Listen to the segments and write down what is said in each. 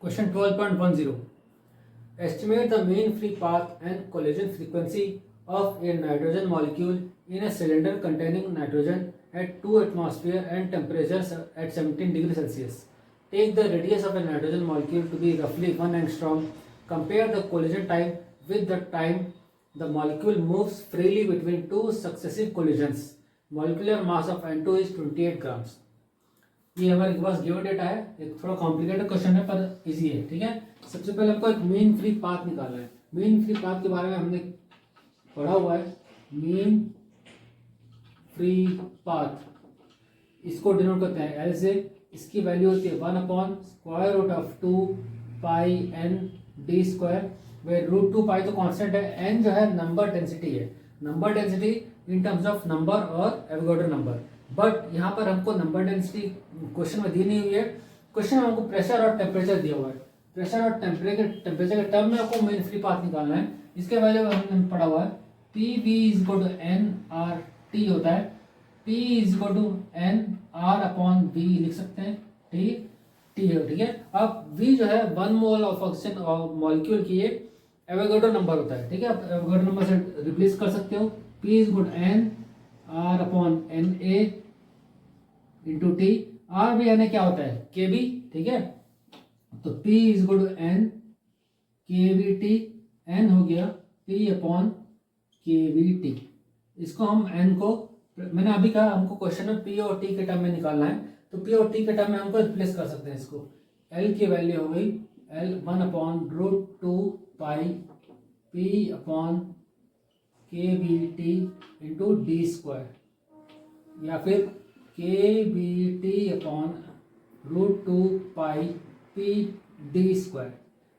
Question 12.10. Estimate the mean free path and collision frequency of a nitrogen molecule in a cylinder containing nitrogen at 2 atmosphere and temperatures at 17 degrees Celsius. Take the radius of a nitrogen molecule to be roughly 1 angstrom. Compare the collision time with the time the molecule moves freely between two successive collisions. Molecular mass of N2 is 28 grams. ये हमारे पास given data है, एक थोड़ा complicated question है पर easy है। ठीक है, सबसे पहले हमको एक मीन फ्री पाथ निकालना है। मीन फ्री पाथ के बारे में हमने पढ़ा हुआ है। मीन फ्री पाथ इसको डिनोट करते हैं एल से। इसकी वैल्यू होती है 1/√2 पाई एन डी स्क्वायर, वे √2 तो कांस्टेंट है, एन जो है नंबर डेंसिटी है। Number density in terms of number और एवोगाड्रो नंबर, बट यहाँ पर हमको नंबर डेंसिटी क्वेश्चन में दी नहीं हुई है। क्वेश्चन में हमको प्रेशर और टेम्परेचर दिया हुआ है। प्रेशर और टेम्परेचर के टर्म में आपको मेन फ्री पाथ निकालना है। इसके वैल्यू हमने पढ़ा हुआ है P V is equal to n R T होता है। P is equal to n R upon V लिख सकते हैं, टी टी है। ठीक है, अब वी जो है 1 मोल ऑफ ऑक्सीजन मॉलिक्यूल की ये एवोगाड्रो नंबर होता है। ठीक है, आप एवोगाड्रो नंबर से रिप्लेस कर सकते हो। P is equal to n R upon n A into T. R भी एन क्या होता है के बी। ठीक है, तो P is equal to n k V T. N हो गया P upon k V T. इसको हम एन को, मैंने अभी कहा हमको क्वेश्चन में P और T के टर्म में निकालना है, तो P और T के टर्म में हमको रिप्लेस कर सकते हैं। इसको L की वैल्यू हो गई L 1/√2 पाई P upon k V T into D square, या फिर के वी टी अपॉन √2 पाई पी डी स्क्वायर।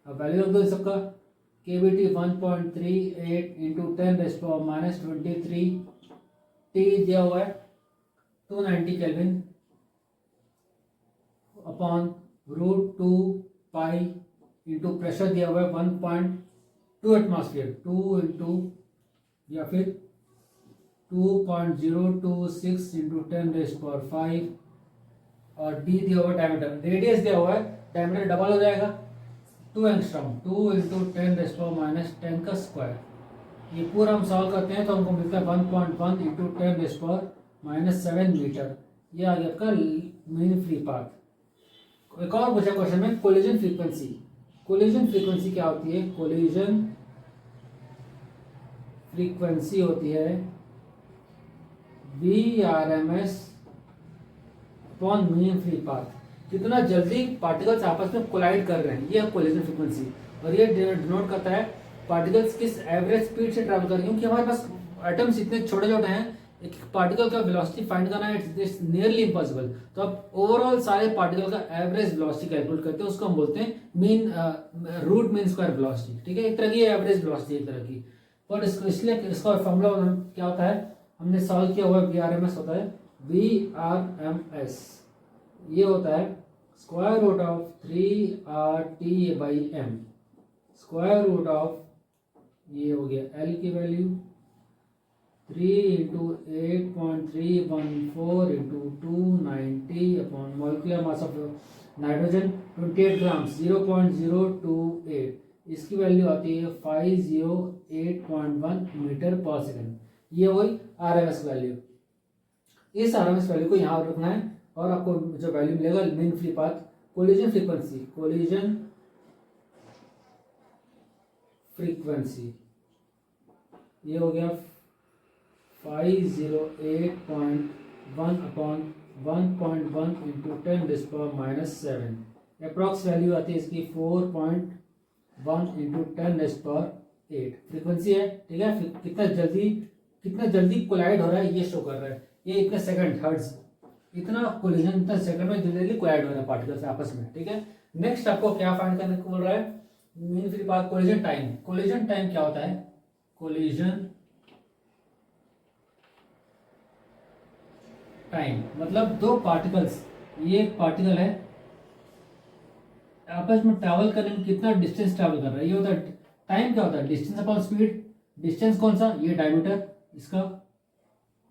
अब वैल्यू रख दो सबका। के वी टी 1.38 इंटू 10⁻⁻23। टी दिया हुआ है 290 kelvin upon √2 pi into pressure दिया हुआ है 1.2 एटमॉस्फेयर, 2 इंटू या फिर 2.026 इंटू 10⁵, और डी दिया हुआ डायमीटर। रेडियस दिया हुआ है, डायमीटर डबल हो जाएगा 2 एंगस्ट्रॉम, 2 इंटू 10⁻10 का स्क्वायर। ये पूरा हम सॉल्व करते हैं तो हमको मिलता है 1.1 इंटू 10⁻7 मीटर। ये आ गया आपका मीन फ्री पाथ। एक और पूछा क्वेश्चन में कोलिजन फ्रीक्वेंसी। कोलिजन फ्रीक्वेंसी क्या होती है? कोलिजन फ्रीक्वेंसी होती है VRMS upon mean free path. कितना जल्दी पार्टिकल्स आपस में कोलाइड कर रहे हैं, ये है कोलिजन फ्रीक्वेंसी। और ये डिनोट करता है पार्टिकल्स किस एवरेज स्पीड से ट्रैवल कर रहे हैं, क्योंकि हमारे पास एटम्स इतने छोटे छोटे हैं, एक पार्टिकल का वेलोसिटी फाइंड करना इट्स नियरली इम्पॉसिबल। तो आप ओवरऑल सारे पार्टिकल का एवरेज वेलोसिटी कैलकुलेट करते हैं, उसको हम बोलते हैं mean root mean square velocity. ठीक है, एक तरह की एवरेज वेलोसिटी एक तरह की। और इसलिए इसका फॉर्मूला क्या होता है, हमने सॉल्व किया हुआ VRMS होता है VRMS, ये होता है square root of 3RT/m, square root of, ये हो गया L की value 3 into 8.314 into 290 upon molecular mass of nitrogen 28 grams 0.028। इसकी वैल्यू आती है 508.1 मीटर पर सेकेंड। ये वही RMS वैल्यू। इस RMS वैल्यू को यहाँ रखना है और आपको जो वैल्यू मिलेगा mean free path collision frequency, collision frequency ये हो गया 508.1 अपॉन 1.1 इंटू 10⁻⁻7। अप्रॉक्स वैल्यू आती है इसकी 4.1 इंटू 10⁸ फ्रीक्वेंसी है। ठीक है, कितना जल्दी कोलाइड हो रहा है ये शो कर रहा है। ये इतने सेकंड हर्ट्ज, इतना कोलिजन इतना सेकंड में जल्दी कोलाइड हो रहा है पार्टिकल्स आपस में। ठीक है, नेक्स्ट आपको क्या फाइंड करने को बोल रहा है, mean free path collision time. Collision time क्या होता है? कोलिजन टाइम मतलब दो पार्टिकल्स, ये एक पार्टिकल है, आपस में ट्रैवल करने में कितना डिस्टेंस ट्रैवल कर रहा है, ये होता है टाइम। क्या होता है? Distance upon speed. डिस्टेंस कौन सा? ये डायमीटर इसका।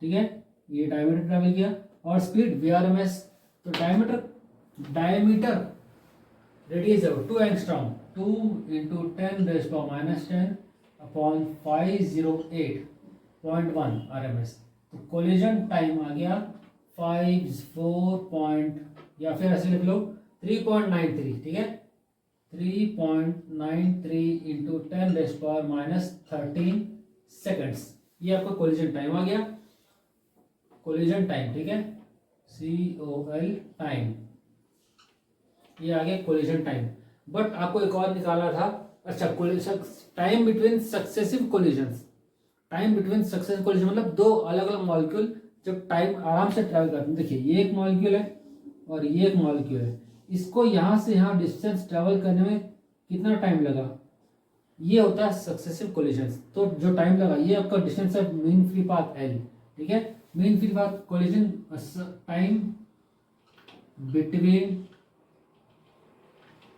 ठीक है, ये डायमीटर ट्रैवल किया, और स्पीड VRMS। तो डायमीटर रेडियस है 2 एंगस्ट्रॉम, 2 इंटू 10⁻⁻10 अपॉन 508.1 RMS। तो कोलिजन टाइम आ गया 54 पॉइंट, या फिर ऐसे लिख लो 3.93, ठीक है, 3.93 इंटू 10⁻13 सेकेंड्स। ये आपका कोलिजन टाइम आ गया, कोलिजन टाइम, ठीक है, COL टाइम, ये आ गया कोलिजन टाइम। बट आपको एक और निकाला था, अच्छा, collision time between successive collisions, time between successive collision मतलब दो अलग अलग मॉलिक्यूल जब टाइम आराम से ट्रैवल करते हैं। देखिए ये एक मॉलिक्यूल है और ये एक मॉलिक्यूल है, इसको यहाँ से यहाँ डिस्टेंस ट्रैवल करने में कितना टाइम लगा, ये होता है सक्सेसिव कोलिजन्स। तो जो टाइम लगा ये आपका डिस्टेंस है मीन फ्री पाथ L, ठीक है, mean free path collision time between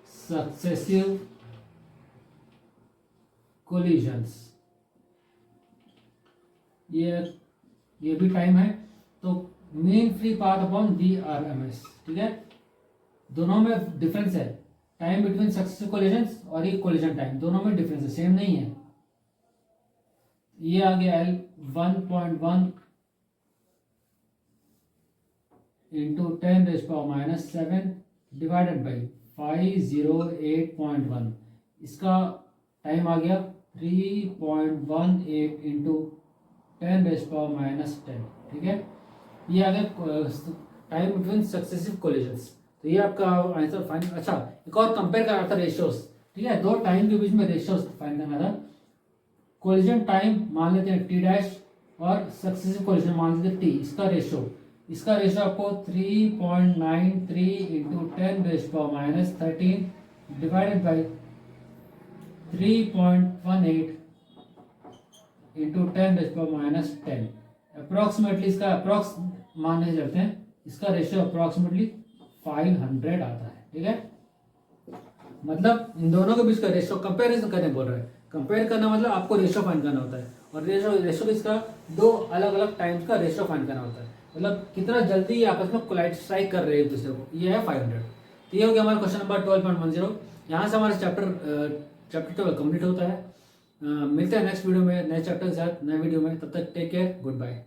successive collisions, ये भी टाइम है। तो mean free path upon VRMS, ठीक है, दोनों में डिफरेंस है, टाइम बिटवीन सक्सेसिव कोलिजन्स और ये कोलिजन टाइम, दोनों में डिफरेंस है, सेम नहीं है। ये आ गया L 1.1 इंटू 10⁻⁻7 डिवाइडेड बाई 508.1, इसका टाइम आ गया 3.18 इंटू 10⁻⁻10, ठीक है, ये आ गया टाइम बिटवीन सक्सेसिव कोलिजन्स। तो ये आपका आंसर फाइंड। अच्छा, एक और कंपेयर करना था रेशियोज, ठीक है, दो टाइम के बीच में रेशियोज फाइंड करना था। कोलिजन टाइम मान लेते हैं T डैश और सक्सेसिव कोलिजन मान लेते हैं T, इसका रेशियो आपको 3.93 into 10⁻13 divided by 3.18 into 10⁻10, approximately इसका अप्रॉक्स मानने चलते हैं, इसका रेशियो अप्रॉक्सीमेटली 500 आता है, ठीक है। मतलब इन दोनों के बीच का रेशियो कंपैरिजन करने बोल रहा है, कंपेयर करना मतलब आपको रेशियो फाइंड करना होता है, और रेशियो इसका दो अलग अलग टाइम्स का रेशियो फाइंड करना होता है, मतलब कितना जल्दी ये आपस में कोलाइड स्ट्राइक कर रहे हैं एक दूसरे को, ये है 500। तो ये हो गया हमारा क्वेश्चन नंबर 12.10। यहाँ से हमारा चैप्टर 12 कंप्लीट होता है। मिलते हैं नेक्स्ट वीडियो में नए चैप्टर के साथ, नए वीडियो में, तब तक टेक केयर, गुड बाय।